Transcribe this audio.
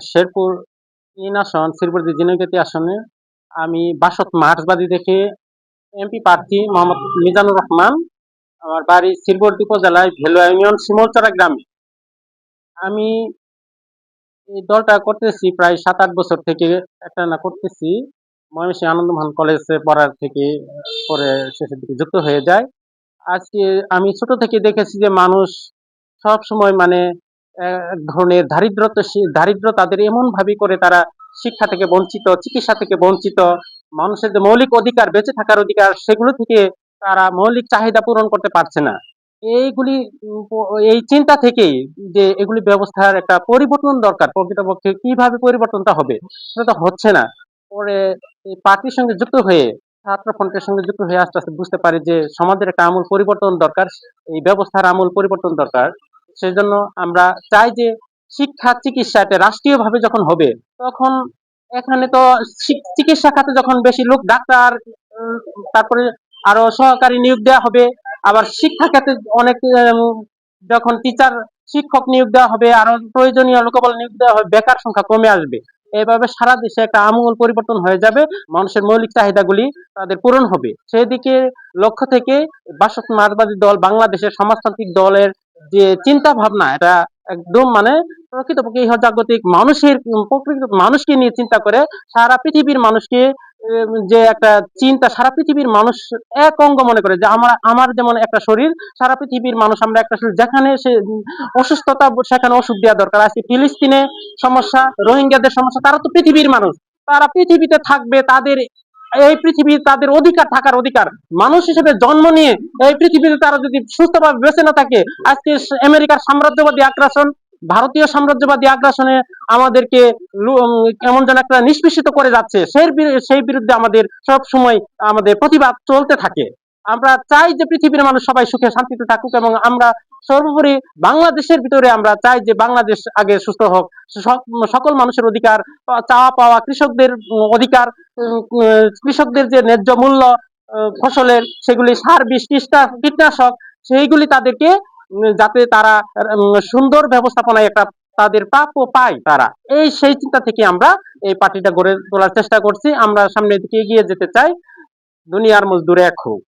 শেরপুর ৩ আসন, শেরপুর ঝিনাইগাতী আসনে আমি বাসদ মার্ক্সবাদী থেকে এমপি প্রার্থী মোহাম্মদ মিজানুর রহমান। আমার বাড়ি শ্রীবর্দী উপজেলায় ভেলোয়া ইউনিয়ন শিমুলচরা গ্রামে। আমি এই দলটা করতেছি প্রায় ৭-৮ বছর থেকে একটানা করতেছি। ময়মনসিংহ আনন্দমোহন কলেজে পড়ার থেকে পরে শেষের দিকে যুক্ত হয়ে যায়। আজকে আমি ছোট থেকে দেখেছি যে মানুষ সবসময় মানে এক ধরনের দারিদ্র তাদের এমনভাবে করে তারা শিক্ষা থেকে বঞ্চিত, চিকিৎসা থেকে বঞ্চিত, মানুষের যে মৌলিক অধিকার, বেঁচে থাকার অধিকার সেগুলো থেকে তারা মৌলিক চাহিদা পূরণ করতে পারছে না। এইগুলি এই চিন্তা থেকেই যে এগুলি ব্যবস্থার একটা পরিবর্তন দরকার। প্রকৃতপক্ষে কিভাবে পরিবর্তনটা হবে? সেটা তো হচ্ছে না। পরে এই পার্টির সঙ্গে যুক্ত হয়ে ছাত্র ফ্রন্টের সঙ্গে যুক্ত হয়ে আস্তে, আস্তে বুঝতে পারি যে সমাজের একটা আমূল পরিবর্তন দরকার। এই ব্যবস্থার আমূল পরিবর্তন দরকার। সেজন্য আমরা চাই যে শিক্ষা, চিকিৎসা এটা রাষ্ট্রীয়ভাবে যখন হবে, তখন এখানে তো চিকিৎসা খাতে যখন বেশি লোক ডাক্তার, উম তারপরে আরো সহকারী নিয়োগ দেওয়া হবে। আবার শিক্ষা খাতে অনেক যখন টিচার, শিক্ষক নিয়োগ দেওয়া হবে, আরো প্রয়োজনীয় লোকবল নিয়োগ দেওয়া হবে, বেকার সংখ্যা কমে আসবে। এভাবে সারা দেশে একটা আমূল পরিবর্তন হয়ে যাবে। মানুষের মৌলিক চাহিদাগুলি তাদের পূরণ হবে। সেদিকে লক্ষ্য থেকে বাসদ মার্ক্সবাদী দল বাংলাদেশের সমাজতান্ত্রিক দলের যে চিন্তা ভাবনা, এটা একদম মানে প্রকৃতপক্ষে ইহজাগতিক মানুষের প্রকৃত মানুষকে নিয়ে চিন্তা করে সারা পৃথিবীর মানুষকে যে একটা চিন্তা, সারা পৃথিবীর মানুষ এক অঙ্গ মনে করে যে আমার আমার যেমন একটা শরীর, সারা পৃথিবীর মানুষ আমরা একটা শরীর। যেখানে সে অসুস্থতা সেখানে ওষুধ দেওয়া দরকার। আজকে ফিলিস্তিনে সমস্যা, রোহিঙ্গাদের সমস্যা, তারা তো পৃথিবীর মানুষ, তারা পৃথিবীতে থাকবে, তাদের এই পৃথিবী তাদের অধিকার, থাকার অধিকার। মানুষ হিসেবে জন্ম নিয়ে এই পৃথিবীতে তারা যদি সুস্থভাবে বেঁচে না থাকে, আজকে আমেরিকার সাম্রাজ্যবাদী আগ্রাসন, ভারতীয় সাম্রাজ্যবাদী আগ্রাসনে আমাদেরকে কেমন যেন একটা নিষ্পেষিত করে যাচ্ছে, সেই বিরুদ্ধে আমাদের সব সময় আমাদের প্রতিবাদ চলতে থাকে। আমরা চাই যে পৃথিবীর মানুষ সবাই সুখে শান্তিতে থাকুক, এবং আমরা সর্বোপরি বাংলাদেশের ভিতরে আমরা চাই যে বাংলাদেশ আগে সুস্থ হোক। সকল মানুষের অধিকার, চাওয়া পাওয়া, কৃষকদের অধিকার, কৃষকদের যে ন্যায্য মূল্য ফসলের, সেগুলি সার, বিষ, কীটনাশক, সেইগুলি তাদেরকে যাতে তারা সুন্দর ব্যবস্থাপনায় একটা তাদের প্রাপ্য পায় তারা। সেই চিন্তা থেকে আমরা এই পার্টিটা গড়ে তোলার চেষ্টা করছি। আমরা সামনের দিকে এগিয়ে যেতে চাই। দুনিয়ার মজদুর এক হোক।